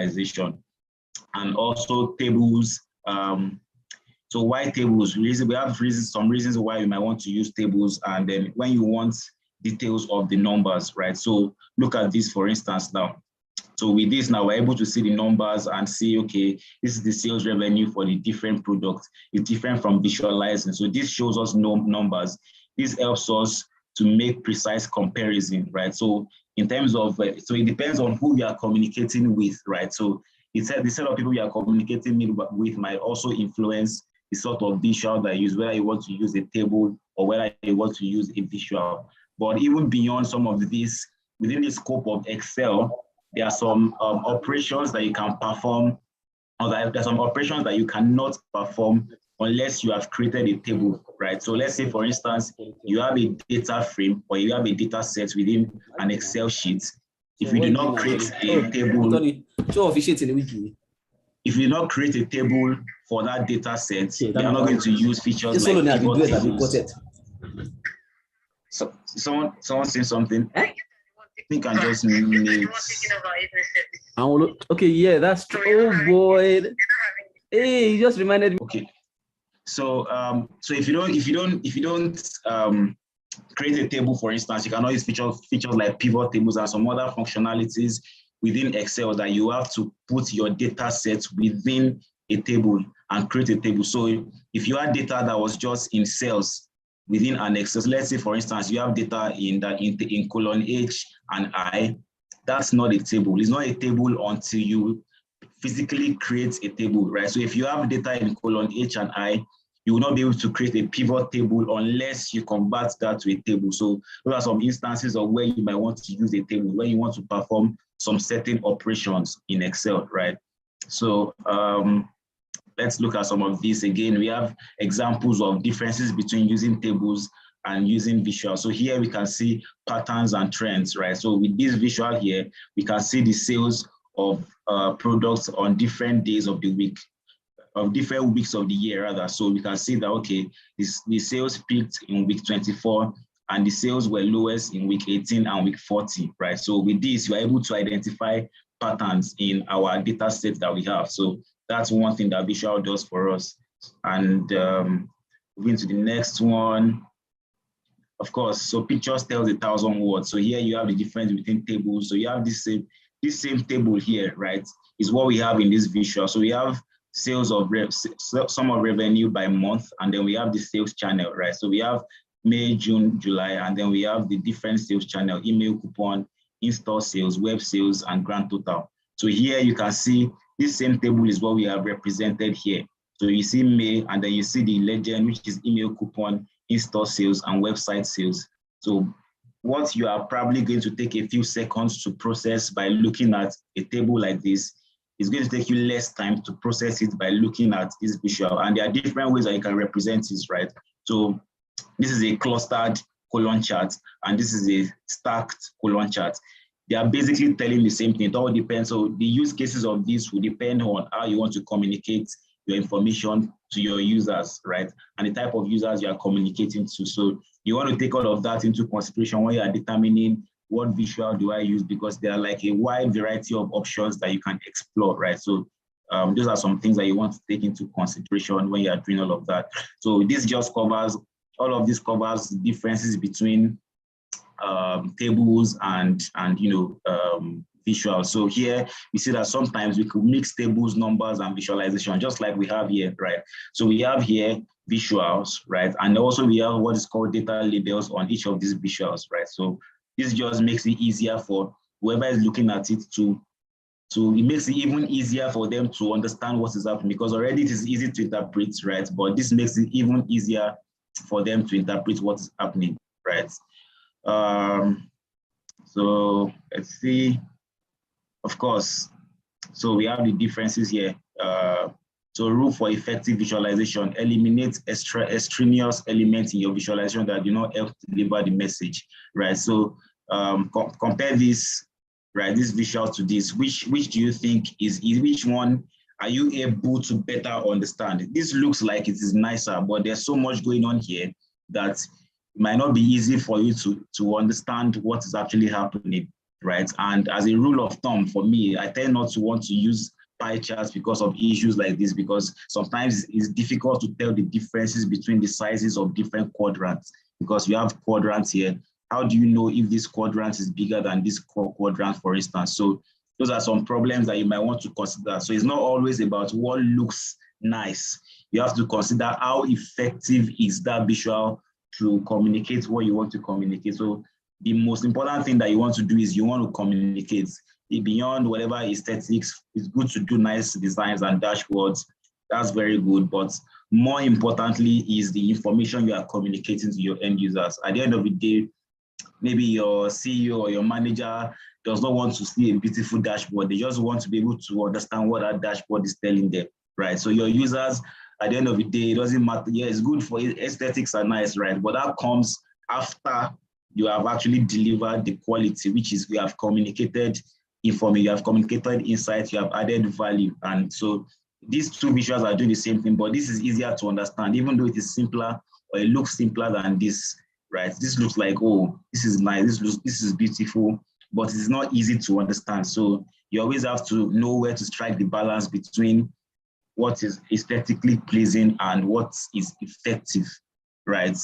visualization, and also tables. So why tables? We have some reasons why you might want to use tables, and then when you want details of the numbers, right? So look at this, for instance, now. So with this now, we're able to see the numbers and see, okay, this is the sales revenue for the different products. It's different from visualizing. So this shows us numbers. This helps us to make precise comparison, right? So in terms of, so it depends on who you are communicating with, right? So the set of people you are communicating with might also influence the sort of visual that you use, whether you want to use a table or whether you want to use a visual. But even beyond some of this, within the scope of Excel, there are some operations that you can perform, or there are some operations that you cannot perform unless you have created a table, right? So let's say, for instance, you have a data frame or you have a data set within an Excel sheet. If you do not create a table, if you do not create a table for that data set, you are not going to use features like pivot tables. So someone say something. I think I just made. Okay, yeah, that's true. Oh boy, hey, you just reminded me. Okay, so so if you don't create a table, for instance, you cannot use features like pivot tables and some other functionalities within Excel that you have to put your data set within a table and create a table. So if you had data that was just in cells within an Excel, let's say, for instance, you have data in column H and I, that's not a table. It's not a table until you physically create a table, right? So if you have data in column H and I, you will not be able to create a pivot table unless you convert that to a table. So those are some instances of where you might want to use a table, when you want to perform some certain operations in Excel, right? So let's look at some of these again. We have examples of differences between using tables and using visual. So here we can see patterns and trends, right? So with this visual here, we can see the sales of products on different days of the week, of different weeks of the year rather. So we can see that, okay, the sales peaked in week 24 and the sales were lowest in week 18 and week 40, right? So with this, you are able to identify patterns in our data set that we have. So that's one thing that visual does for us. And moving to the next one, of course, so pictures tells 1,000 words. So here you have the difference between tables. So you have this same table here, right, is what we have in this visual. So we have sales of sum of revenue by month, and then we have the sales channel, right? So we have May, June, July, and then we have the different sales channel: email, coupon, in-store sales, web sales, and grand total. So here you can see this same table is what we have represented here. So you see May, and then you see the legend, which is email, coupon, in-store sales, and website sales. So what you are probably going to take a few seconds to process by looking at a table like this is going to take you less time to process it by looking at this visual. And there are different ways that you can represent this, right? So this is a clustered column chart, and this is a stacked column chart. They are basically telling the same thing. It all depends. So the use cases of this will depend on how you want to communicate your information to your users, right? And the type of users you are communicating to. So you want to take all of that into consideration when you are determining what visual do I use, because there are like a wide variety of options that you can explore, right? So those are some things that you want to take into consideration when you are doing all of that. So this just covers, all of this covers differences between tables and visual. So here we see that sometimes we could mix tables, numbers, and visualization, just like we have here, right? So we have here visuals, right? And also we have what is called data labels on each of these visuals, right? So this just makes it easier for whoever is looking at it it makes it even easier for them to understand what is happening, because already it is easy to interpret, right? But this makes it even easier for them to interpret what's happening, right? So let's see. Of course, so we have the differences here. So rule for effective visualization: eliminate extraneous elements in your visualization that do not help deliver the message, right? So compare this, right, this visual to this. Which do you think is which one are you able to better understand? This looks like it is nicer, but there's so much going on here that it might not be easy for you to understand what is actually happening. right? And as a rule of thumb for me, I tend not to want to use pie charts because of issues like this, because sometimes it's difficult to tell the differences between the sizes of different quadrants, because you have quadrants here. How do you know if this quadrant is bigger than this quadrant, for instance? So those are some problems that you might want to consider. So it's not always about what looks nice. You have to consider how effective is that visual to communicate what you want to communicate. So the most important thing that you want to do is you want to communicate. Beyond whatever aesthetics, it's good to do nice designs and dashboards. That's very good. But more importantly is the information you are communicating to your end users. At the end of the day, maybe your CEO or your manager does not want to see a beautiful dashboard. They just want to be able to understand what that dashboard is telling them, right? So your users, at the end of the day, it doesn't matter. Yeah, it's good for aesthetics are nice, right? But that comes after you have actually delivered the quality, which is you have communicated information, you have communicated insights, you have added value. And so these two visuals are doing the same thing, but this is easier to understand, even though it is simpler or it looks simpler than this, right? This looks like, oh, this is nice, this is beautiful, but it's not easy to understand. So you always have to know where to strike the balance between what is aesthetically pleasing and what is effective, right?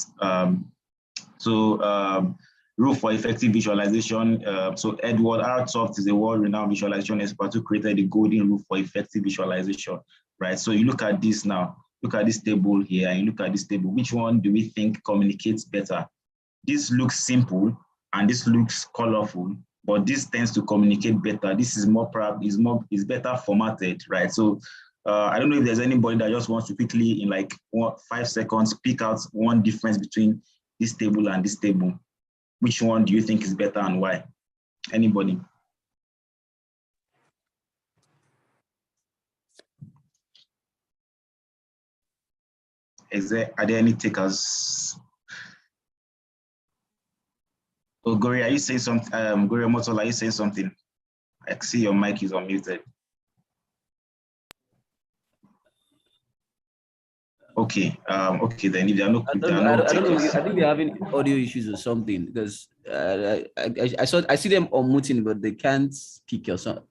Rule for effective visualization. So Edward R. Toft is a world-renowned visualization expert who created the golden rule for effective visualization, right? So you look at this now, look at this table here, and you look at this table. Which one do we think communicates better? This looks simple and this looks colorful, but this tends to communicate better. This is is better formatted, right? So I don't know if there's anybody that just wants to quickly, in like 5 seconds, pick out one difference between this table and this table. Which one do you think is better and why? Anybody? Are there any takers? Oh, Gori, are you saying something? Gori Motola, are you saying something? I see your mic is unmuted. Okay. Okay. Then if there are no, I don't know. I think they're having audio issues or something, because I see them unmuting, but they can't speak or something.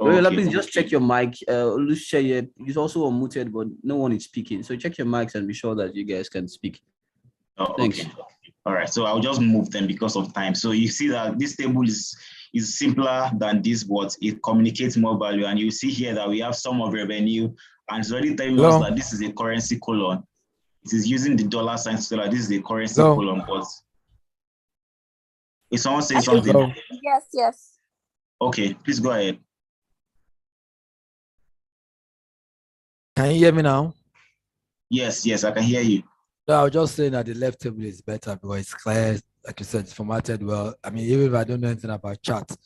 Okay. Please just check your mic. It's also unmuted, but no one is speaking. So check your mics and be sure that you guys can speak. Oh, thanks. Okay. All right. So I'll just move them because of time. So you see that this table is simpler than this, but it communicates more value. And you see here that we have sum of revenue, and it's already telling us that this is a currency column. It is using the dollar sign to tell that this is a currency column. But is someone saying something? Yes. Okay, please go ahead. Can you hear me now? Yes, I can hear you. No, I was just saying that the left table is better because it's clear, like you said, it's formatted well. I mean, even if I don't know anything about charts,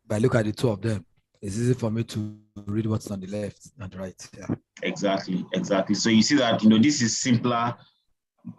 but I look at the two of them, it's easy for me to read what's on the left and the right. Yeah. Exactly. So you see that, this is simpler,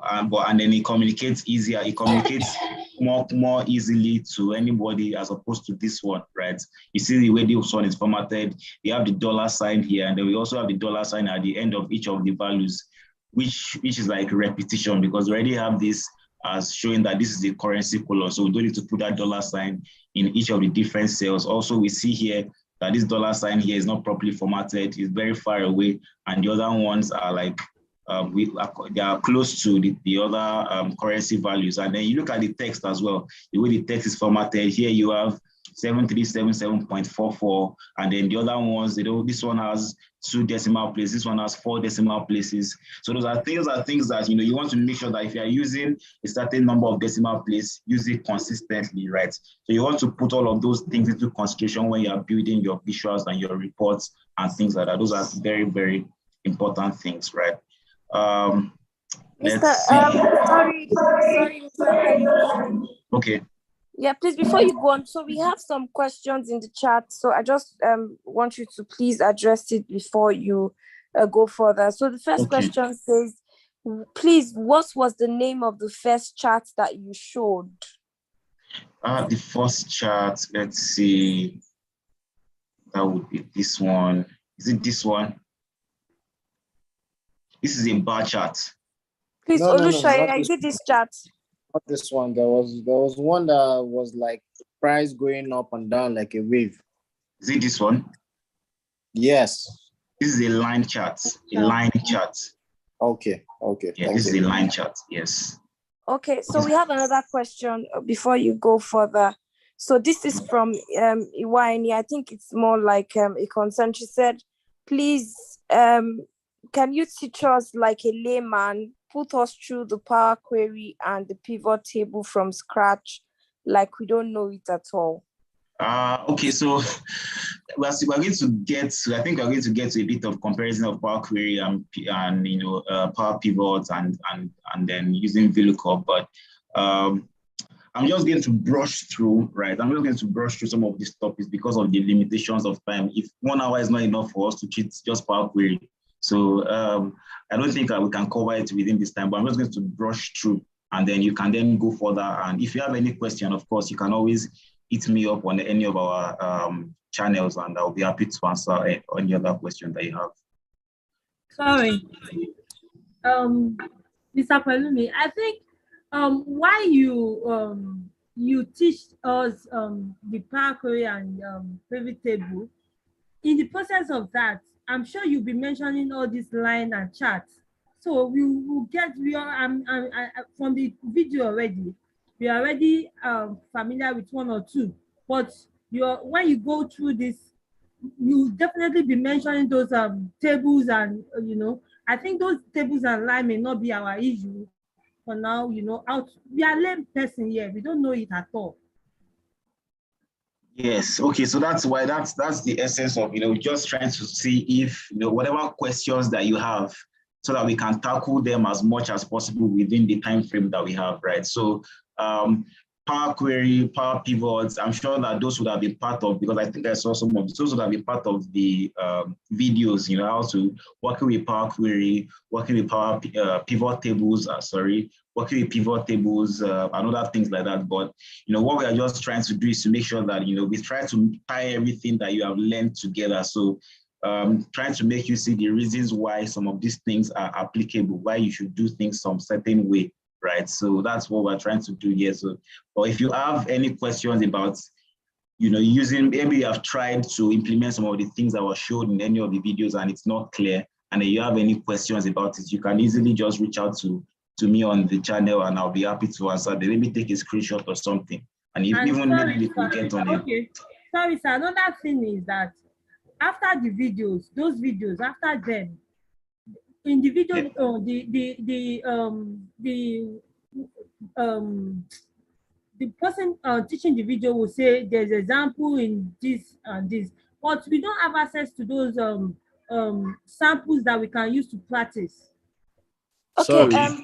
and then it communicates easier. It communicates more easily to anybody as opposed to this one, right? You see the way this one is formatted. You have the dollar sign here, and then we also have the dollar sign at the end of each of the values, which is like repetition, because we already have this as showing that this is the currency column. So we don't need to put that dollar sign in each of the different cells. Also, we see here that this dollar sign here is not properly formatted. It's very far away, and the other ones are like they are close to the other currency values. And then you look at the text as well. The way the text is formatted, here you have 7377.44, and then the other ones, this one has 2 decimal places, this one has 4 decimal places. So those are things that you want to make sure that if you are using a certain number of decimal places, use it consistently, right? So you want to put all of those things into consideration when you are building your visuals and your reports and things like that. Those are very, very important things, right? Sorry. Okay. Yeah, please, before you go on, so we have some questions in the chat. So I just want you to please address it before you go further. So the first question says, please, what was the name of the first chart that you showed? The first chart, let's see. That would be this one. Is it this one? This is a bar chart. Please, Olushaya, is it this chart? Not this one. There was one that was like price going up and down like a wave. Is it this one? Yes. This is a line chart. A line chart. Okay. Yeah, this is a line chart. Yes. Okay, so we have another question before you go further. So this is from Iwaini. I think it's more like a concern. She said, please, can you teach us like a layman, put us through the Power Query and the pivot table from scratch, like we don't know it at all? Okay, so we're going to get to, I think we're going to get to a bit of comparison of Power Query and Power Pivot and then using VLOOKUP, but I'm just going to brush through, right? I'm just going to brush through some of these topics because of the limitations of time. If 1 hour is not enough for us to treat just Power Query, so I don't think we can cover it within this time, but I'm just going to brush through, and then you can then go further. And if you have any question, of course, you can always hit me up on any of our channels, and I'll be happy to answer any other question that you have. Sorry, Mr. Palumi, I think why you teach us the Power Query and pivot table. In the process of that, I'm sure you'll be mentioning all these line and charts. So we will get from the video already. We are already familiar with one or two, but when you go through this, you definitely be mentioning those tables, and I think those tables and line may not be our issue for now. We are lame person here, we don't know it at all. Yes. Okay. So that's why that's the essence of just trying to see if whatever questions that you have, so that we can tackle them as much as possible within the time frame that we have, right? So Power Query, Power Pivots, I'm sure that those would have been part of, because I think I saw some of those would have been part of the videos, how to working with Power Query, working with Power Pivot tables, working with pivot tables, and other things like that. But what we are just trying to do is to make sure that we try to tie everything that you have learned together. So trying to make you see the reasons why some of these things are applicable, why you should do things some certain way, right? So that's what we're trying to do here. So, or if you have any questions about, using, maybe you have tried to implement some of the things that were shown in any of the videos and it's not clear, and you have any questions about it, you can easily just reach out to me on the channel, and I'll be happy to answer them. Maybe take a screenshot or something, and if maybe we could get on it. Okay, sorry, sir. Another thing is that after the videos, those videos, after them, in the video, the person teaching the video will say there's example in this and this, but we don't have access to those samples that we can use to practice. Okay,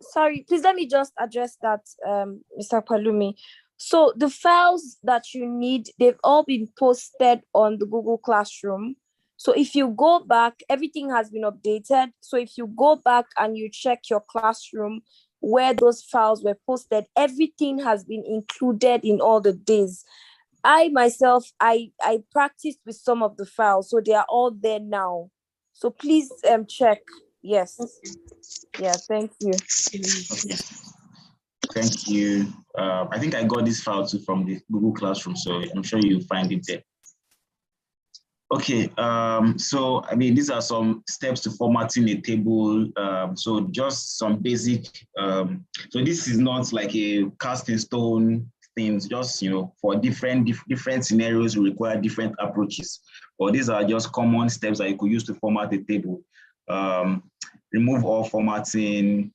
sorry, please let me just address that, Mr. Palumi. So the files that you need, they've all been posted on the Google Classroom. So if you go back, everything has been updated. So if you go back and you check your classroom where those files were posted, everything has been included in all the days. I myself, I practiced with some of the files, so they are all there now. So please check. Yes. Yeah, thank you. Okay. Thank you. I think I got this file too from the Google Classroom, so I'm sure you'll find it there. Okay, so these are some steps to formatting a table. So just some basic, so this is not like a cast in stone things, just, for different scenarios will require different approaches. But these are just common steps that you could use to format a table. Remove all formatting,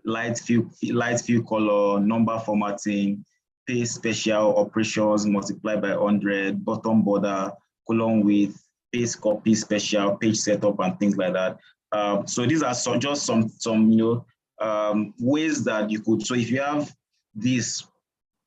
light fill color, number formatting, paste special operations, multiply by 100, bottom border, column width, paste copy special, page setup, and things like that. So these are just some ways that you could. So if you have this,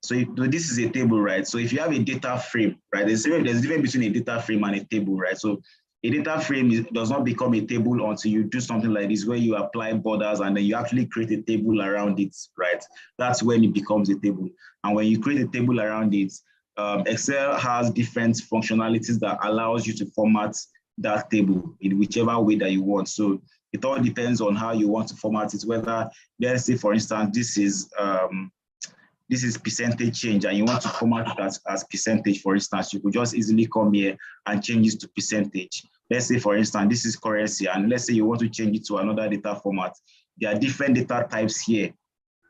so this is a table, right? So if you have a data frame, right? There's a difference between a data frame and a table, right? So a data frame does not become a table until you do something like this, where you apply borders and then you actually create a table around it, right? That's when it becomes a table. And when you create a table around it, Excel has different functionalities that allows you to format that table in whichever way that you want. So it all depends on how you want to format it, whether, let's say, for instance, this is percentage change and you want to format it as percentage, for instance, you could just easily come here and change it to percentage. Let's say, for instance, this is currency, and let's say you want to change it to another data format. There are different data types here.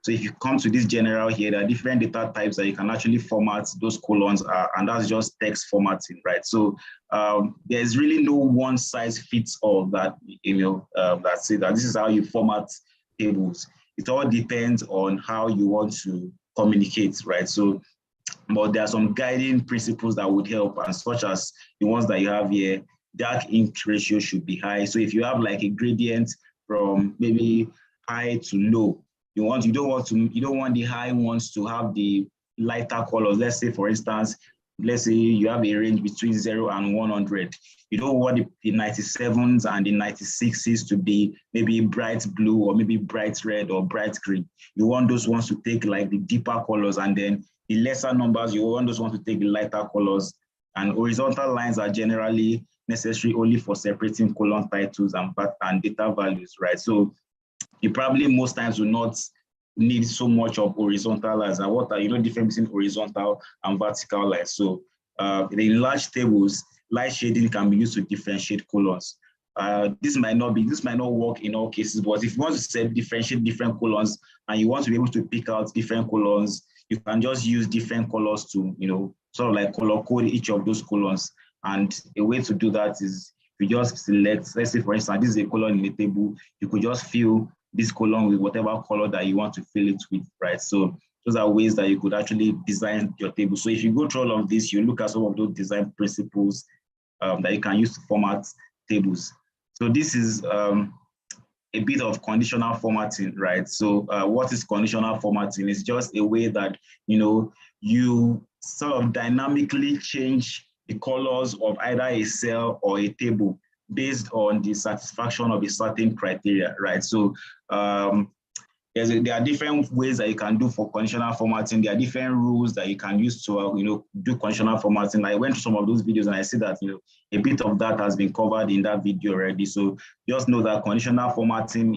So if you come to this general here, there are different data types that you can actually format those columns, and that's just text formatting, right? So there's really no one size fits all that, that say that this is how you format tables. It all depends on how you want to communicate, right? So, but there are some guiding principles that would help, and such as the ones that you have here. Dark ink ratio should be high. So if you have like a gradient from maybe high to low, you don't want the high ones to have the lighter colors. Let's say, for instance, let's say you have a range between 0 and 100. You don't want the 97s and the 96s to be maybe bright blue or maybe bright red or bright green. You want those ones to take like the deeper colors, and then the lesser numbers, you want those ones to take the lighter colors. And horizontal lines are generally necessary only for separating column titles and data values, right? So you probably most times will not need so much of horizontal lines. And what are the difference between horizontal and vertical lines? So in large tables, light shading can be used to differentiate columns. This might not work in all cases, but if you want to differentiate different columns and you want to be able to pick out different columns, you can just use different colors to, sort of like color code each of those columns. And a way to do that is you just select, let's say, for instance, this is a column in the table, you could just fill this column with whatever color that you want to fill it with, right? So those are ways that you could actually design your table. So if you go through all of this, you look at some of those design principles that you can use to format tables. So this is a bit of conditional formatting, right? So what is conditional formatting? It's just a way that, you sort of dynamically change the colors of either a cell or a table based on the satisfaction of a certain criteria, right? So there are different ways that you can do for conditional formatting. There are different rules that you can use to do conditional formatting. I went through some of those videos and I see that a bit of that has been covered in that video already. So just know that conditional formatting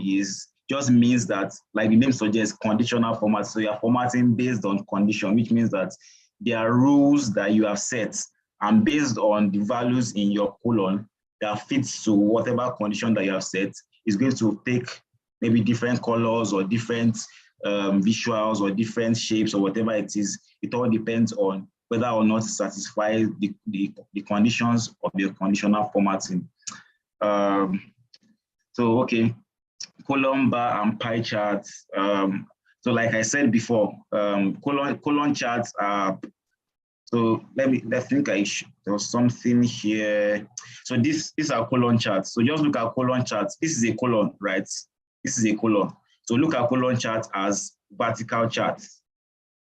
just means that, like the name suggests, conditional format. So you're formatting based on condition, which means that there are rules that you have set, and based on the values in your column that fits to whatever condition that you have set, is going to take maybe different colors or different visuals or different shapes or whatever it is. It all depends on whether or not it satisfies the conditions of your conditional formatting. So, okay, column, bar, and pie charts. So like I said before, column charts are, so I think there was something here. So these are column charts. So just look at column charts. This is a column, right? This is a column. So look at column charts as vertical charts.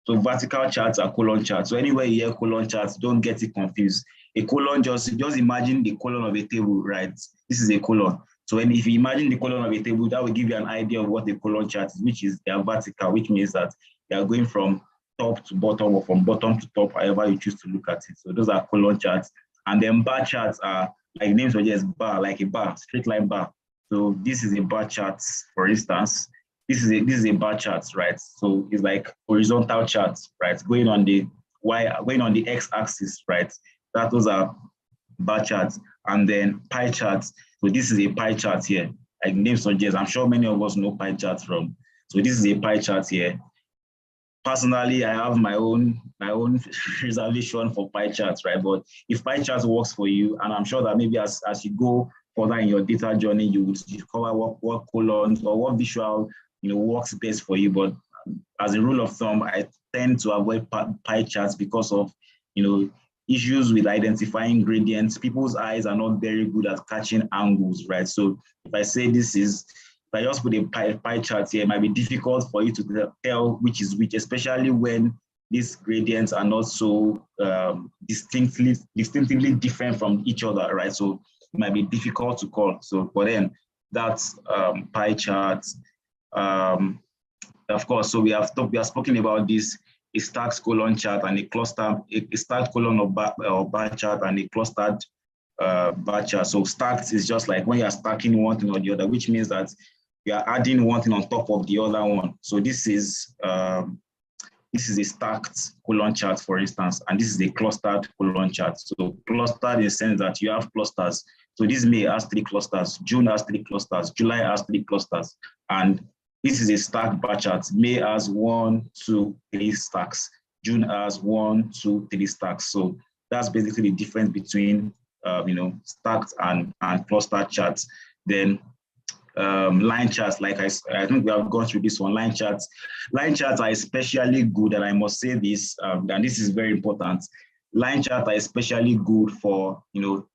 So vertical charts are column charts. So anywhere you hear column charts, don't get it confused. A column, just imagine the column of a table, right? This is a column. So if you imagine the column of a table, that will give you an idea of what a column chart is, which is they are vertical, which means that they are going from top to bottom or from bottom to top, however you choose to look at it. So those are column charts. And then bar charts are, like names suggest, bar, like a bar, straight line bar. So this is a bar chart, for instance. This is a bar chart, right? So it's like horizontal charts, right? Going on the x-axis, right? Those are bar charts. And then pie charts. So this is a pie chart here. Like name suggests, I'm sure many of us know pie charts from. So this is a pie chart here. Personally, I have my own reservation for pie charts, right? But if pie charts works for you, and I'm sure that maybe as you go further in your data journey, you will discover what columns or what visual works best for you. But as a rule of thumb, I tend to avoid pie charts because of issues with identifying gradients. People's eyes are not very good at catching angles, right? So if I say if I just put a pie chart here, it might be difficult for you to tell which is which, especially when these gradients are not so distinctively different from each other, right? So it might be difficult to call. So, but then that's pie charts. Of course, so we have spoken about this, a stacked column chart and a stacked column or bar chart and a clustered bar chart. So stacked is just like when you are stacking one thing or the other, which means that you are adding one thing on top of the other one. So this is a stacked column chart, for instance, and this is a clustered column chart. So clustered in the sense that you have clusters. So this May has 3 clusters, June has 3 clusters, July has 3 clusters, and this is a stacked bar chart. May has 1, 2, 3 stacks. June has 1, 2, 3 stacks. So that's basically the difference between stacked and clustered charts. Then line charts, like I think we have gone through this one. Line charts are especially good, and I must say this, and this is very important. Line charts are especially good for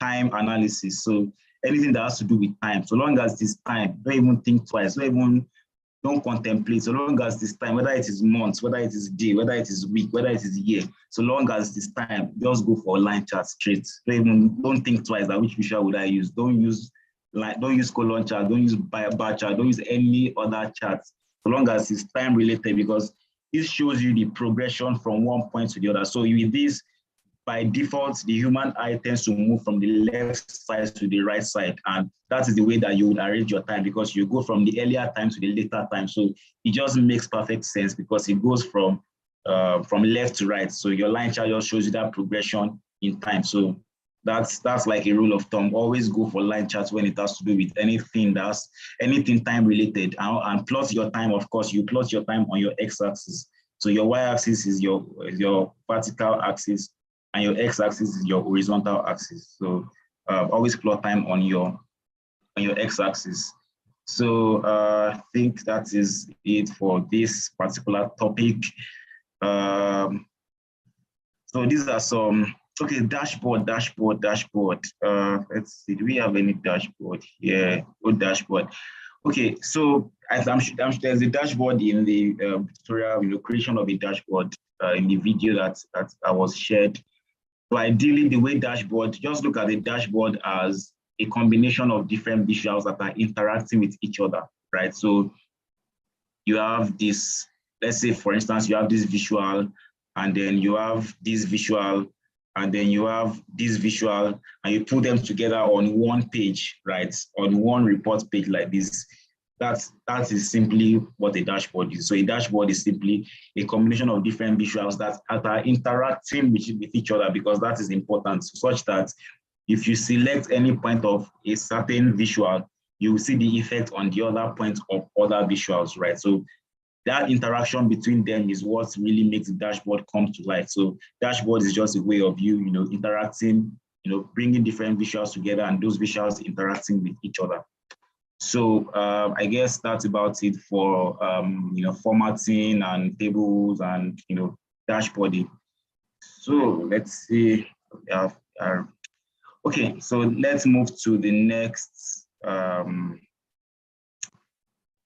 time analysis. So anything that has to do with time, so long as this time, don't even think twice, don't contemplate, so long as this time, whether it is months, whether it is day, whether it is week, whether it is year, so long as this time, just go for line chart straight. Don't think twice that which visual would I use. Don't use column chart, don't use bar chart, don't use any other charts, so long as it's time related, because this shows you the progression from one point to the other. So with this, by default, the human eye tends to move from the left side to the right side. And that is the way that you would arrange your time, because you go from the earlier time to the later time. So it just makes perfect sense because it goes from left to right. So your line chart just shows you that progression in time. So that's like a rule of thumb. Always go for line charts when it has to do with anything time related. And plot your time, of course, you plot your time on your x-axis. So your y-axis is your vertical axis, and your x-axis is your horizontal axis. So always plot time on your x-axis. So I think that is it for this particular topic. So these are some, okay, dashboard. Let's see, do we have any dashboard here? Oh, dashboard. Okay, so I'm sure there's a dashboard in the tutorial, creation of a dashboard in the video that I was shared. So ideally, the way dashboard, just look at the dashboard as a combination of different visuals that are interacting with each other, right? So you have this, let's say, for instance, you have this visual, and then you have this visual, and then you have this visual, and you put them together on one page, right? On one report page like this. That is simply what a dashboard is. So a dashboard is simply a combination of different visuals that are interacting with each other, because that is important, such that if you select any point of a certain visual, you will see the effect on the other points of other visuals, right? So that interaction between them is what really makes the dashboard come to life. So dashboard is just a way of you, interacting, bringing different visuals together, and those visuals interacting with each other. So I guess that's about it for formatting and tables and dashboarding. So let's see. Okay, so let's move to the next.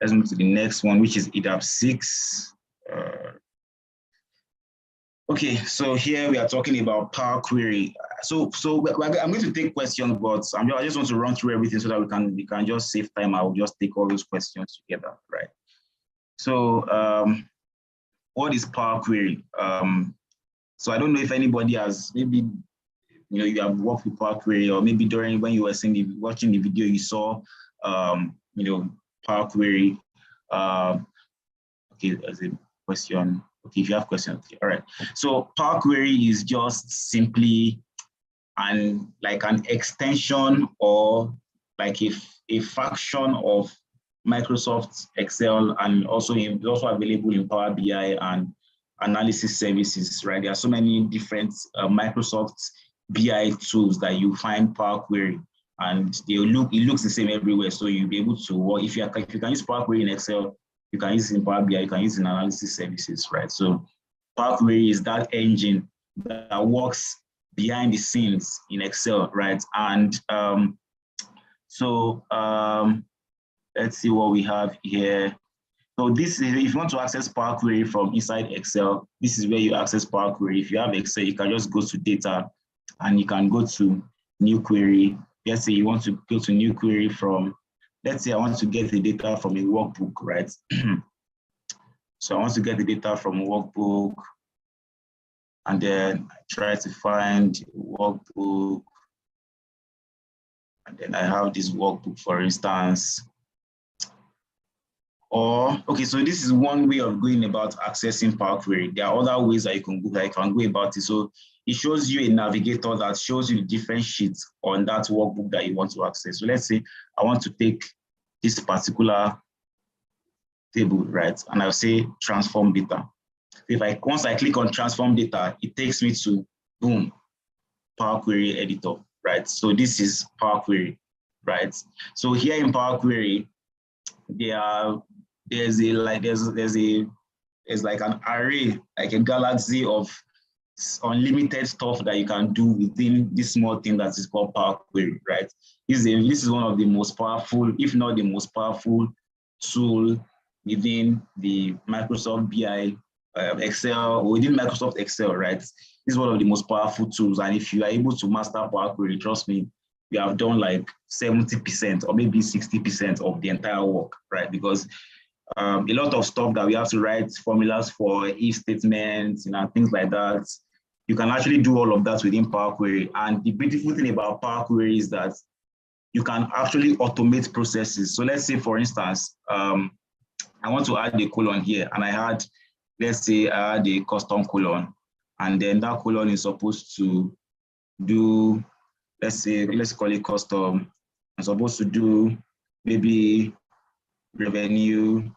Let's move to the next one, which is EDAP 6. Okay, so here we are talking about Power Query. So I'm going to take questions, but I just want to run through everything so that we can just save time. I will just take all those questions together, right? So what is Power Query? So I don't know if anybody has, maybe you have worked with Power Query, or maybe during when you were watching the video, you saw Power Query. Okay, there's a question. Okay, if you have questions, okay, all right. So Power Query is just simply an extension, or like a fraction of Microsoft Excel, and also it's also available in Power BI and analysis services, right? There are so many different Microsoft BI tools that you find Power Query, and it looks the same everywhere. So you'll be able to work, if you can use Power Query in Excel, you can use it in Power BI, you can use it in analysis services, right? So Power Query is that engine that works behind the scenes in Excel, right? And let's see what we have here. So this is, if you want to access Power Query from inside Excel, this is where you access Power Query. If you have Excel, you can just go to data, and you can go to new query. Let's say you want to go to new query from, let's say I want to get the data from a workbook, right? So I want to get the data from a workbook, and then I try to find workbook. And then I have this workbook, for instance. Or, okay, so this is one way of going about accessing Power Query. There are other ways that you can go about it. So it shows you a navigator that shows you the different sheets on that workbook that you want to access. So let's say I want to take this particular table, right? And I'll say transform data. Once I click on transform data, it takes me to, boom, Power Query editor, right? So this is Power Query, right? So here in Power Query, there's like an array, like a galaxy of unlimited stuff that you can do within this small thing that is called Power Query, right? This is one of the most powerful, if not the most powerful tool within the Microsoft BI Excel, or within Microsoft Excel, right? This is one of the most powerful tools. And if you are able to master Power Query, trust me, you have done like 70% or maybe 60% of the entire work, right? Because a lot of stuff that we have to write formulas for, if statements, things like that, you can actually do all of that within Power Query. And the beautiful thing about Power Query is that you can actually automate processes. So let's say, for instance, I want to add a colon here, and let's say I had a custom colon, and then that colon is supposed to do, let's call it custom. I'm supposed to do maybe revenue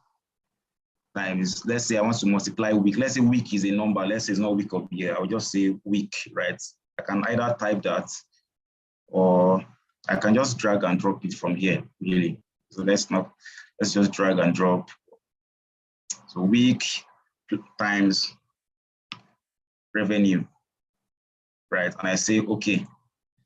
times, let's say I want to multiply week. Let's say week is a number. Let's say it's not week of year. I'll just say week, right? I can either type that, or I can just drag and drop it from here, really. So let's just drag and drop. So week times revenue, right? And I say, okay.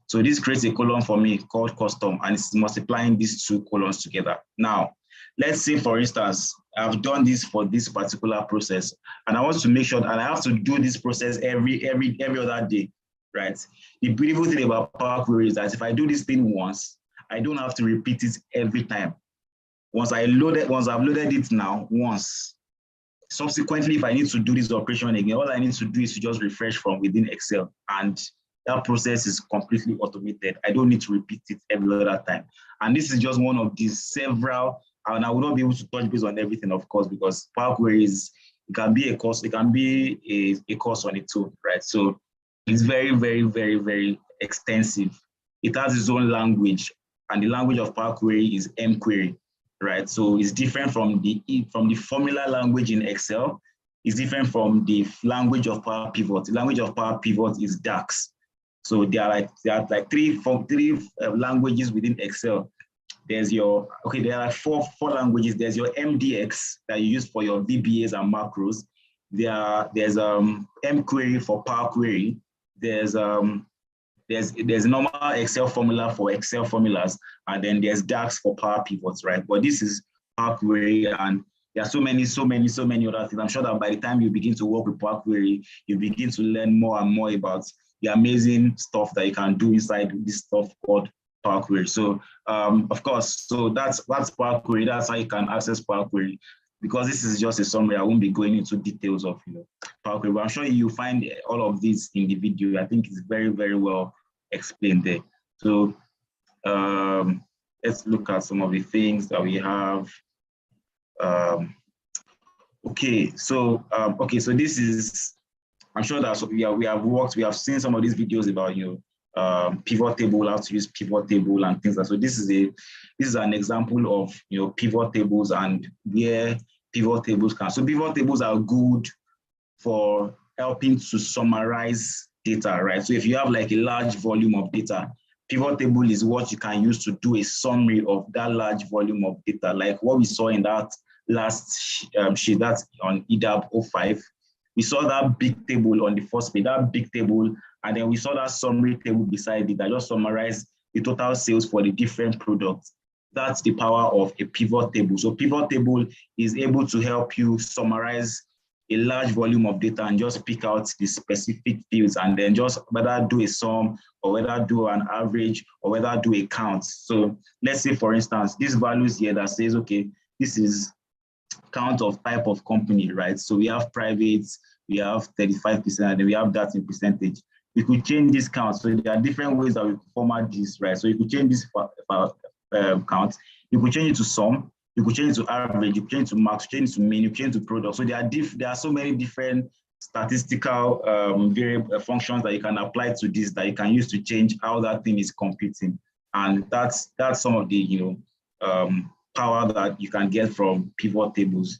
So this creates a column for me called custom, and it's multiplying these two columns together. Now, let's say, for instance, I've done this for this particular process, and I want to make sure that I have to do this process every other day, right? The beautiful thing about Power Query is that if I do this thing once, I don't have to repeat it every time. Once I've loaded it now once, subsequently, if I need to do this operation again, all I need to do is to just refresh from within Excel, and that process is completely automated. I don't need to repeat it every other time. And this is just one of these several, and I will not be able to touch base on everything, of course, because Power Query it can be a course, it can be a course on its own, right? So it's very, very, very, very extensive. It has its own language, and the language of Power Query is mQuery, right? So it's different from the formula language in Excel. It's different from the language of Power Pivot. The language of Power Pivot is DAX. So there are like three languages within Excel. There are four languages. There's your MDX that you use for your VBAs and macros. There's mQuery for Power Query. There's normal Excel formula for Excel formulas, and then there's DAX for Power Pivots, right? But this is Power Query, and there are so many other things. I'm sure that by the time you begin to work with Power Query, you begin to learn more and more about the amazing stuff that you can do inside this stuff called Power Query. So of course, so that's Power Query. That's how you can access Power Query. Because this is just a summary, I won't be going into details of Power Query, but I'm sure you find all of this in the video. I think it's very, very well explained there. So let's look at some of the things that we have. Okay, so this is, I'm sure that we have seen some of these videos about pivot table, how to use pivot table and things like that. So this is an example of pivot tables and where pivot tables can. So pivot tables are good for helping to summarize data, right? So if you have like a large volume of data, pivot table is what you can use to do a summary of that large volume of data, like what we saw in that last sheet that's on EDAB 05. We saw that big table on the first page, that big table, and then we saw that summary table beside it that just summarized the total sales for the different products. That's the power of a pivot table. So pivot table is able to help you summarize a large volume of data and just pick out the specific fields, and then just whether do a sum or whether do an average or whether do a count. So let's say, for instance, these values here that says, okay, this is count of type of company, right? So we have private, we have 35%, and then we have that in percentage. we could change this count. So there are different ways that we format this, right? So you could change this count. You could change it to sum. You could change it to average. You could change it to max. Change it to mean. You change it to product. So there are so many different statistical variable functions that you can apply to this that you can use to change how that thing is computing. And that's some of the power that you can get from pivot tables.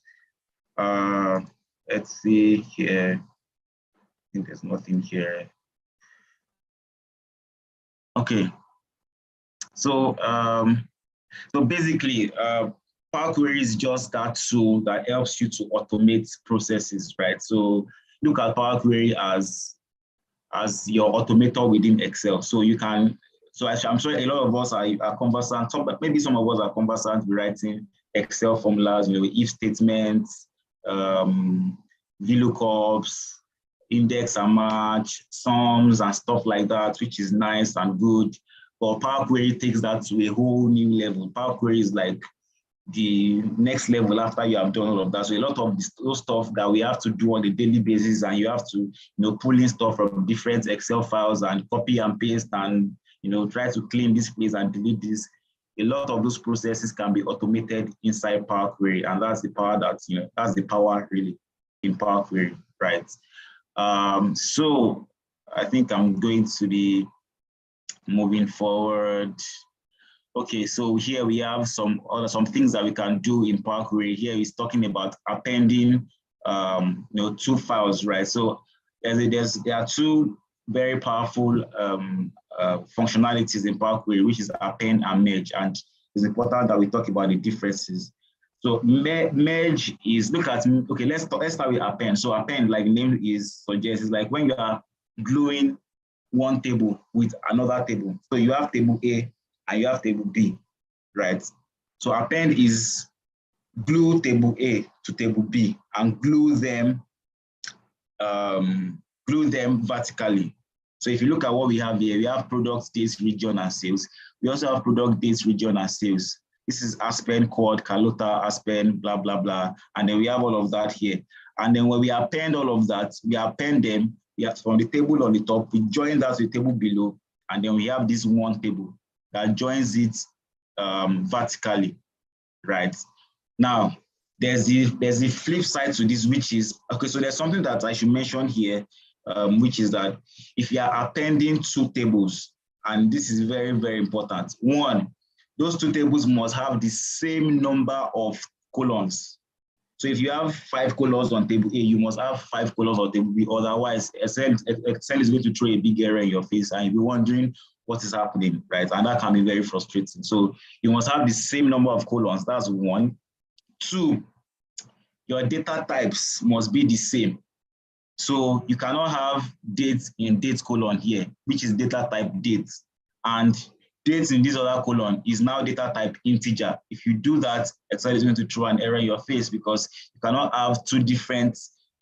Let's see here. I think there's nothing here. Okay. So so basically, Power Query is just that tool that helps you to automate processes, right? So look at Power Query as your automator within Excel. So you can, so I'm sure a lot of us are conversant, maybe some of us are conversant with writing Excel formulas, if statements, VLOOKUPs, index and match, sums and stuff like that, which is nice and good. But Power Query takes that to a whole new level. Power Query is like the next level after you have done all of that. So a lot of those stuff that we have to do on a daily basis, and you have to, pull in stuff from different Excel files and copy and paste and, try to clean this place and delete this. A lot of those processes can be automated inside Power Query, and that's the power that, that's the power really in Power Query, right? So I think I'm going to be moving forward. Okay, so here we have some things that we can do in Power Query. Here is talking about appending, two files, right? So there are two very powerful functionalities in Power Query, which is append and merge, and it's important that we talk about the differences. So merge is, okay, let's start with append. So append, like the name suggests, is like when you are gluing one table with another table. So you have table A and you have table B, right? So append is glue table A to table B and glue them vertically. So if you look at what we have here, we have product, dates, region, and sales. We also have product, dates, region, and sales. This is Aspen, Quad, Carlota, Aspen, blah, blah, blah. And then we have all of that here. And then when we append all of that, we append them, we have from the table on the top, we join that to the table below, and then we have this one table that joins it vertically, right? Now, there's the flip side to this, which is, okay, so there's something that I should mention here, which is that if you are appending two tables, and this is very, very important. One, those two tables must have the same number of columns. So if you have 5 columns on table A, you must have 5 columns on table B. Otherwise, Excel is going to throw a big error in your face and you'll be wondering what is happening, right? And that can be very frustrating. So you must have the same number of columns. That's one. 2, your data types must be the same. So you cannot have dates in date column here, which is data type date, and dates in this other column is now data type integer. If you do that, Excel is going to throw an error in your face because you cannot have 2 different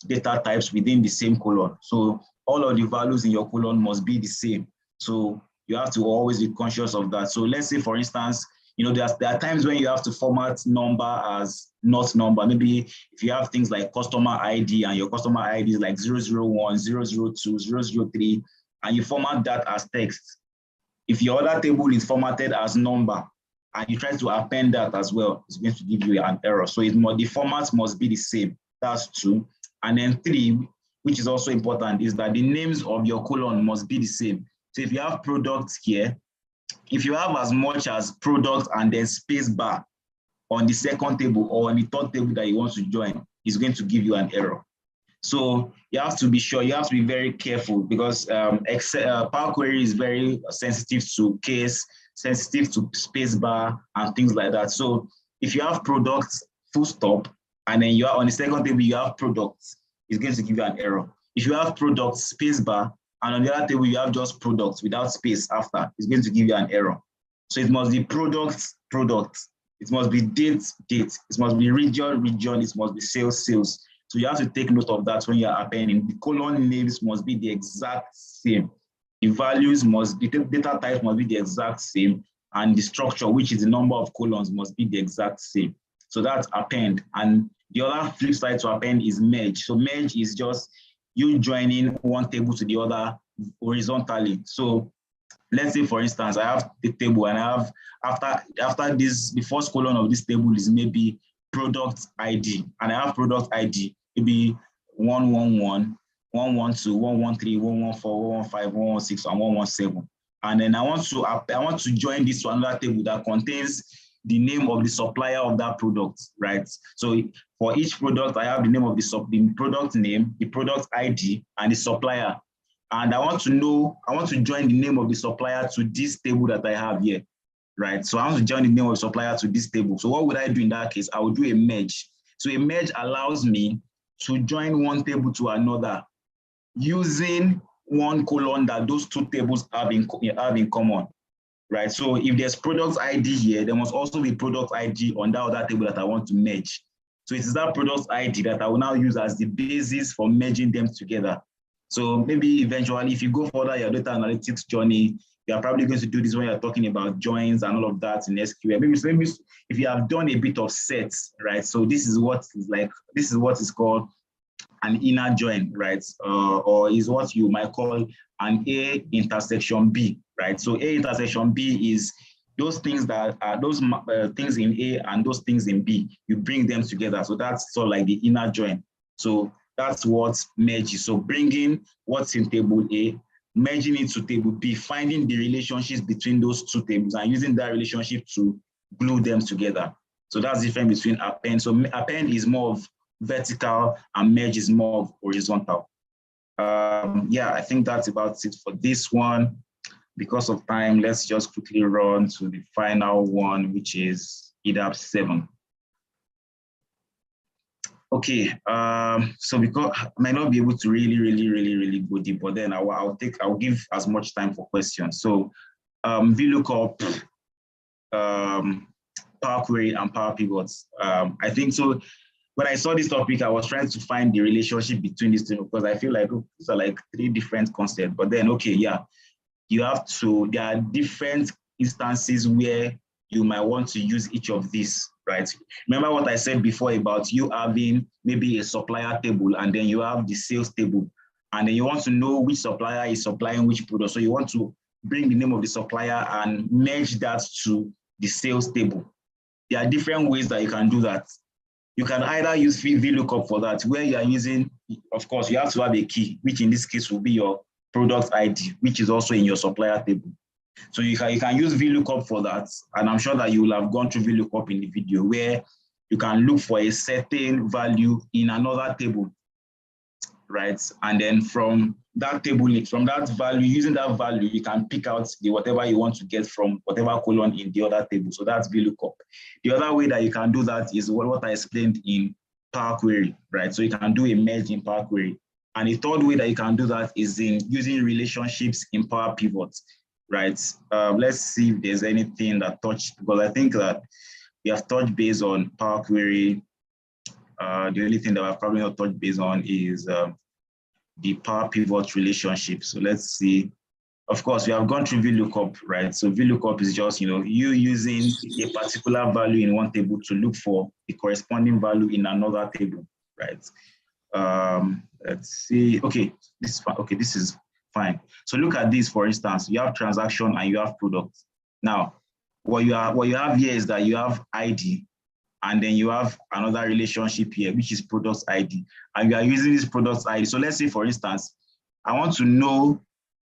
data types within the same column. So all of the values in your column must be the same. So you have to always be conscious of that. So let's say, for instance, there are times when you have to format number as not number. Maybe if you have things like customer ID and your customer ID is like 001, 002, 003, and you format that as text. If your other table is formatted as number and you try to append that as well, it's going to give you an error. So the format must be the same. That's 2. And then 3, which is also important, is that the names of your column must be the same. So if you have products here, if you have as much as product and then space bar on the second table or on the third table that you want to join, it's going to give you an error. So you have to be sure, you have to be very careful because Power Query is very sensitive to case, sensitive to space bar and things like that. So if you have products full stop and then you are on the second table, you have products, it's going to give you an error. If you have products space bar and on the other table, you have just products without space after, it's going to give you an error. So it must be products, it must be date, it must be region, it must be sales. So you have to take note of that when you're appending. The column names must be the exact same. The values the data types must be the exact same. And the structure, which is the number of columns, must be the exact same. So that's append. And the other flip side to append is merge. So merge is just you joining one table to the other horizontally. So let's say, for instance, I have the table and I have, after this, the first column of this table is maybe product ID, and I have product ID, maybe 111, 112, 113, 114, 115, 116, and 117. And then I want to join this to another table that contains the name of the supplier of that product, right? So for each product, I have the name of the product name, the product ID, and the supplier. And I want to join the name of the supplier to this table that I have here, right? So I want to join the name of the supplier to this table. So what would I do in that case? I would do a merge. So a merge allows me to join one table to another using one column that those two tables have in common, right? So if there's product ID here, there must also be product ID on that other table that I want to merge. So it is that product ID that I will now use as the basis for merging them together. So maybe eventually, if you go further your data analytics journey, you are probably going to do this when you're talking about joins and all of that in SQL. Maybe if you have done a bit of sets, right? So this is what is called an inner join, right? Or is what you might call an A intersection B, right? So A intersection B is those things that are those things in A and those things in B, you bring them together. So that's sort of like the inner join. So that's what merge is. So bringing what's in table A, merging it to table B, finding the relationships between those two tables and using that relationship to glue them together. So that's different between append. So append is more of vertical and merge is more of horizontal. Yeah, I think that's about it for this one. Because of time, let's just quickly run to the final one, which is EDAP 7. Okay, so because I might not be able to really go deep, but then I'll give as much time for questions. So VLOOKUP, Power Query, and Power Pivots. I think so. When I saw this topic, I was trying to find the relationship between these two because I feel like these are like three different concepts. But then, okay, yeah, there are different instances where you might want to use each of these, right? Remember what I said before about you having maybe a supplier table and then you have the sales table, and then you want to know which supplier is supplying which product. So you want to bring the name of the supplier and merge that to the sales table. There are different ways that you can do that. You can either use VLOOKUP for that, where you are using, of course, you have to have a key, which in this case will be your product ID, which is also in your supplier table. So you can use VLOOKUP for that. And I'm sure that you will have gone through VLOOKUP in the video where you can look for a certain value in another table, right? And then from that table, from that value, using that value, you can pick out the whatever you want to get from whatever column in the other table. So that's VLOOKUP. The other way that you can do that is what I explained in Power Query, right? So you can do a merge in Power Query. And the third way that you can do that is in using relationships in Power Pivots, right? Let's see if there's anything that touched, because I think that we have touched base on Power Query. The only thing that I've probably not touched base on is the Power Pivot relationship. So let's see. Of course, we have gone through VLOOKUP, right? So VLOOKUP is just, you using a particular value in one table to look for the corresponding value in another table, right? Let's see. Okay, this is fine. Okay, this is fine. So look at this, for instance, you have transaction and you have product. Now, what you have here is that you have ID, and then you have another relationship here, which is product ID. And you are using this product ID. So let's say, for instance, I want to know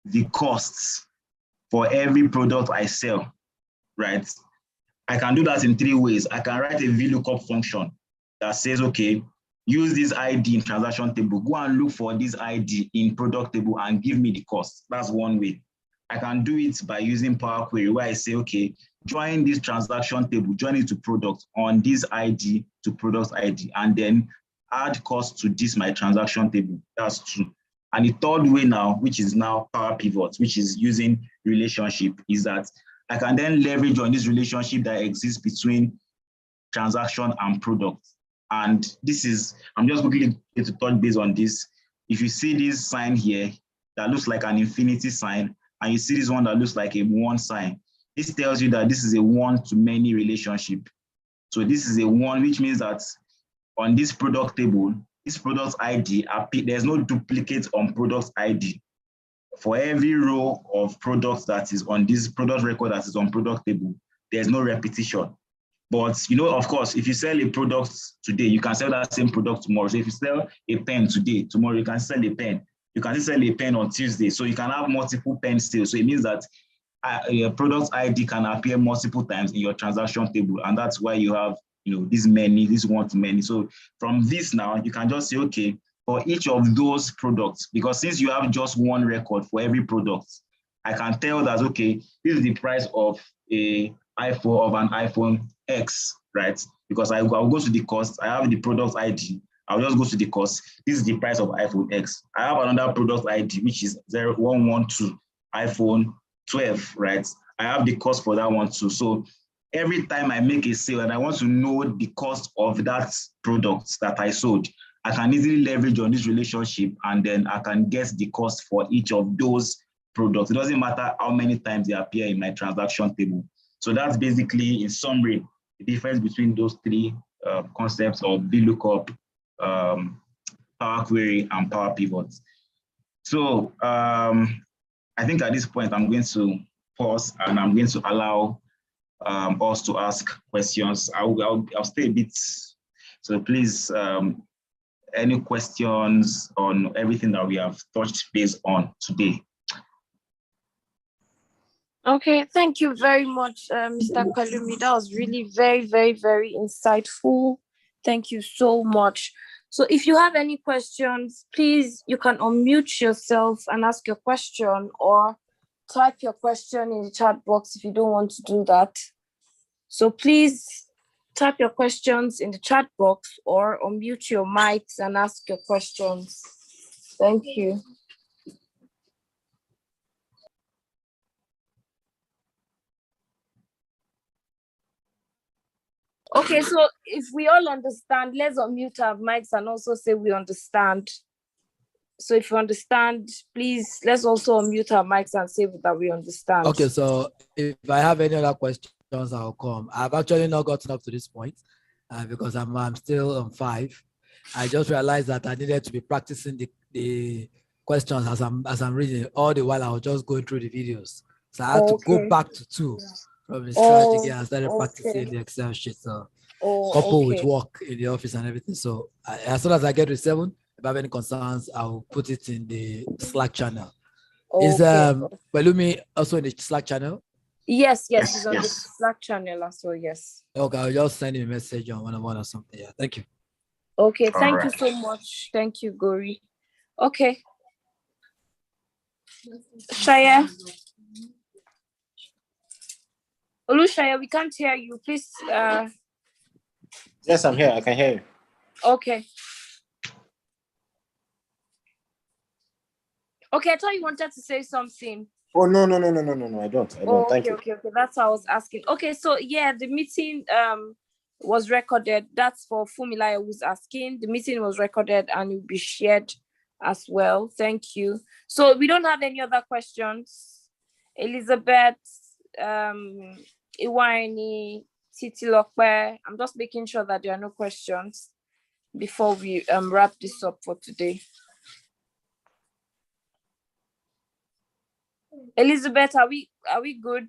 the costs for every product I sell, right? I can do that in three ways. I can write a VLOOKUP function that says, okay, use this ID in transaction table, go and look for this ID in product table and give me the cost. That's one way. I can do it by using Power Query where I say, okay, join this transaction table, join it to product on this ID to product ID, and then add cost to this my transaction table. That's true. And the third way now, which is now Power Pivot, which is using relationship, is that I can then leverage on this relationship that exists between transaction and product. And this is, I'm just quickly going to touch base on this. If you see this sign here that looks like an infinity sign, and you see this one that looks like a 1 sign, this tells you that this is a one-to-many relationship. So this is a 1, which means that on this product table, this product ID, there's no duplicate on product ID. for every row of products that is on this product record that is on product table, there's no repetition. But, you know, of course, if you sell a product today, you can sell that same product tomorrow. So if you sell a pen today, tomorrow you can sell a pen. You can sell a pen on Tuesday. So you can have multiple pens still. So it means that your product ID can appear multiple times in your transaction table. And that's why you have, you know, this many, this one to many. So from this now, you can just say, okay, for each of those products, because since you have just one record for every product, I can tell that, okay, this is the price of an iPhone X, right? Because I'll go to the cost, I have the product ID, I'll just go to the cost. This is the price of iPhone X. I have another product ID, which is 0112 iPhone 12, right? I have the cost for that one too. So every time I make a sale and I want to know the cost of that product that I sold, I can easily leverage on this relationship, and then I can guess the cost for each of those products. It doesn't matter how many times they appear in my transaction table. So that's basically, in summary, the difference between those three concepts of VLOOKUP, Power Query, and Power Pivot. So I think at this point, I'm going to pause and I'm going to allow us to ask questions. I'll stay a bit, so please, any questions on everything that we have touched base on today? Okay, thank you very much, Mr. Kalumi. That was really very, very, very insightful. Thank you so much. So if you have any questions, please, you can unmute yourself and ask your question, or type your question in the chat box if you don't want to do that. So please type your questions in the chat box or unmute your mics and ask your questions. Thank you. Okay, so if we all understand, let's unmute our mics and also say we understand. So if you understand, please, let's also unmute our mics and say that we understand. Okay, so if I have any other questions, I'll come. I've actually not gotten up to this point because I'm still on 5. I just realized that I needed to be practicing the questions as I'm reading. All the while I was just going through the videos. So I had to go back to 2 from the scratch again. I started practicing the Excel sheet. So coupled with work in the office and everything. So as soon as I get to 7, if I have any concerns, I'll put it in the Slack channel. Is Balumi also in the Slack channel? Yes, he's on the Slack channel as well, yes. Okay, I'll just send him a message on one-on-one or something. Yeah, thank you. Okay, thank you so much. Thank you, Gori. Okay. Shaya. Olushaya, we can't hear you. Please. Yes, I'm here. I can hear you. Okay. Okay, I thought you wanted to say something. Oh, no, I don't. Thank you. Okay. That's what I was asking. Okay, so yeah, the meeting was recorded. That's for Fumilaya who's asking. The meeting was recorded and will be shared as well. Thank you. So we don't have any other questions. Elizabeth, Iwani, Titi Lokwe. I'm just making sure that there are no questions before we wrap this up for today. Elizabeth, are we good?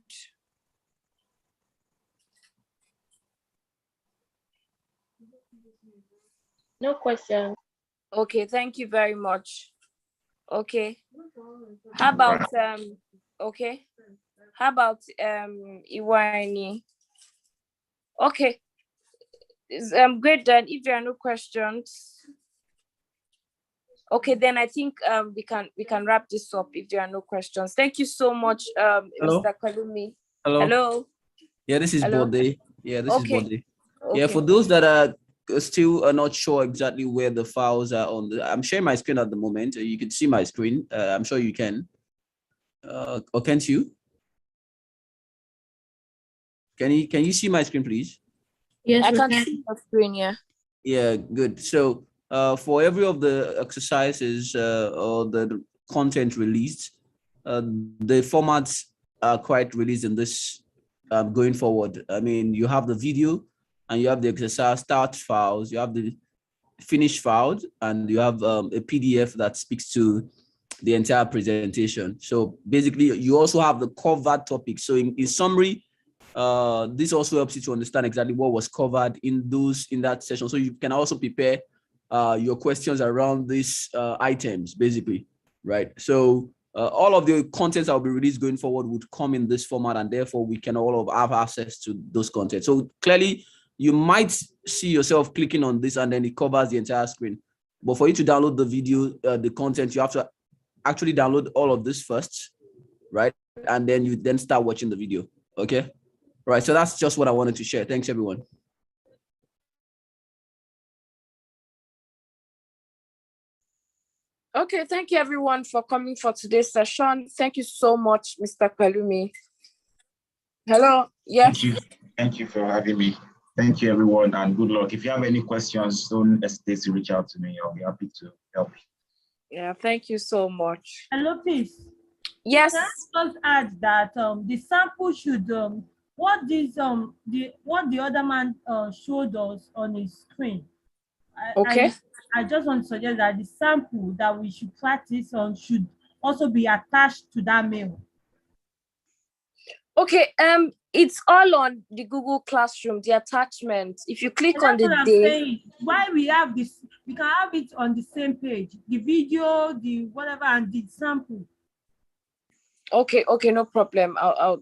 No question. Okay, thank you very much. Okay. How about Iwani? Okay. Great then. If there are no questions. Okay, then I think we can wrap this up if there are no questions. Thank you so much, Mr. Kalumi. Hello. Yeah, this is Bode. Yeah, this is Bode. Okay. Yeah, for those that are still not sure exactly where the files are I'm sharing my screen at the moment. You can see my screen. I'm sure you can. Or can't you? Can you see my screen, please? Yes, I can see your screen. Yeah. Yeah, good. So for every of the exercises or the content released, the formats are quite released in this going forward. I mean, you have the video and you have the exercise start files, you have the finished files, and you have a PDF that speaks to the entire presentation. So basically, you also have the covered topic. So in summary, this also helps you to understand exactly what was covered in that session. So you can also prepare your questions around these items, basically, right? So all of the contents that will be released going forward would come in this format, and therefore we can all have access to those contents. So clearly, you might see yourself clicking on this and then it covers the entire screen. But for you to download the video, the content, you have to actually download all of this first, right? And then you then start watching the video, okay? Right, so that's just what I wanted to share. Thanks, everyone. Okay, thank you everyone for coming for today's session. Thank you so much, Mr. Pelumi. Hello, yes. Thank you for having me. Thank you everyone, and good luck. If you have any questions, don't hesitate to reach out to me. I'll be happy to help. Yeah, thank you so much. Hello, please. Yes. Can I just add that the sample should what the other man showed us on his screen. I just want to suggest that the sample that we should practice on should also be attached to that mail. Okay, it's all on the Google Classroom, the attachment. If you click on the day, why we have this, we can have it on the same page, the video, the whatever, and the sample. Okay, no problem. I'll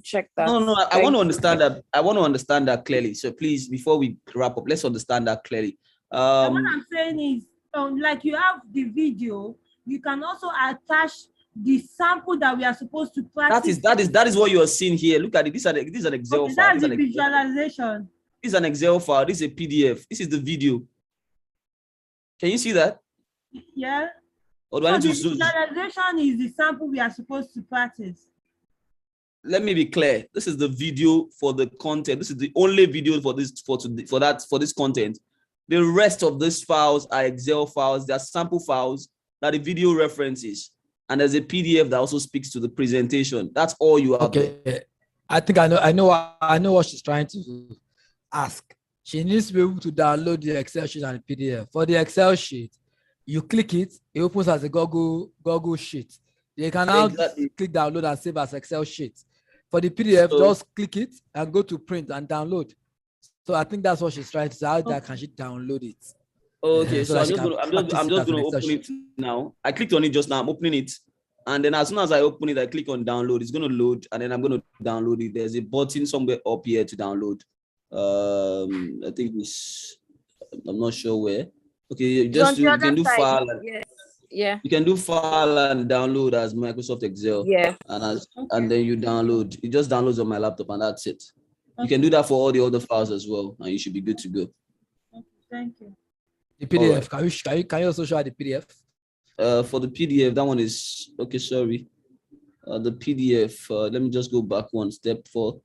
check that. No, I want to understand that. I want to understand that clearly. So please, before we wrap up, let's understand that clearly. What I'm saying is, like you have the video, you can also attach the sample that we are supposed to practice. That is what you are seeing here. Look at it. This is an Excel file. That's the visualization. This is an Excel file. This is a PDF. This is the video. Can you see that? Yeah. Or do I need to zoom? Visualization is the sample we are supposed to practice. Let me be clear. This is the video for the content. This is the only video for this content. The rest of these files are Excel files. They are sample files that the video references. And there's a PDF that also speaks to the presentation. That's all you have. Okay. There. I think I know what she's trying to ask. She needs to be able to download the Excel sheet and the PDF. For the Excel sheet, you click it, it opens as a Google sheet. You can now click download and save as Excel sheet. For the PDF, just click it and go to print and download. So I think that's what she's trying to say. How can she download it? Okay, so I'm just going to open it now. I clicked on it just now. I'm opening it. And then as soon as I open it, I click on download. It's going to load, and then I'm going to download it. There's a button somewhere up here to download. I think I'm not sure where. Okay, you can do file. Yeah. You can do file and download as Microsoft Excel. Yeah. And then you download. It just downloads on my laptop, and that's it. Okay. You can do that for all the other files as well, and you should be good to go. Okay, thank you. The PDF. Right. Can you also show the PDF? For the PDF, that one is okay. Sorry. The PDF. Let me just go back one step for.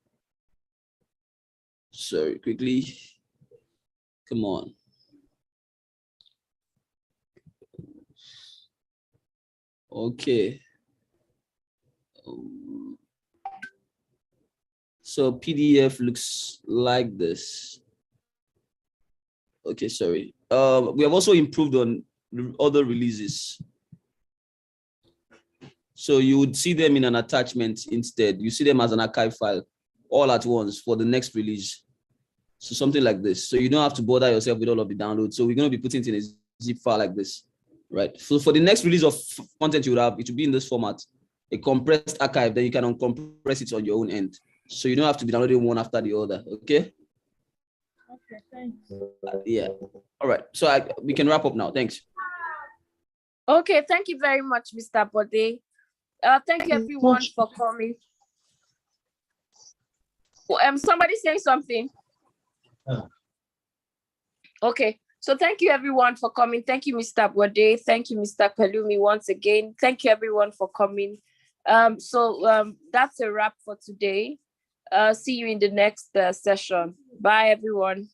Sorry, quickly. Come on. Okay. So PDF looks like this. Okay, sorry. We have also improved on other releases. So you would see them in an attachment instead. You see them as an archive file all at once for the next release. So something like this. So you don't have to bother yourself with all of the downloads. So we're going to be putting it in a zip file like this, right? So for the next release of content you would have, it will be in this format, a compressed archive. Then you can uncompress it on your own end. So you don't have to be downloading one after the other, okay? Okay, thanks. Yeah. All right. So we can wrap up now. Thanks. Okay, thank you very much, Mr. Bode. Thank you everyone for coming. Somebody saying something. Okay, so thank you everyone for coming. Thank you, Mr. Bode. Thank you, Mr. Pelumi, once again. Thank you everyone for coming. So that's a wrap for today. See you in the next session. Bye, everyone.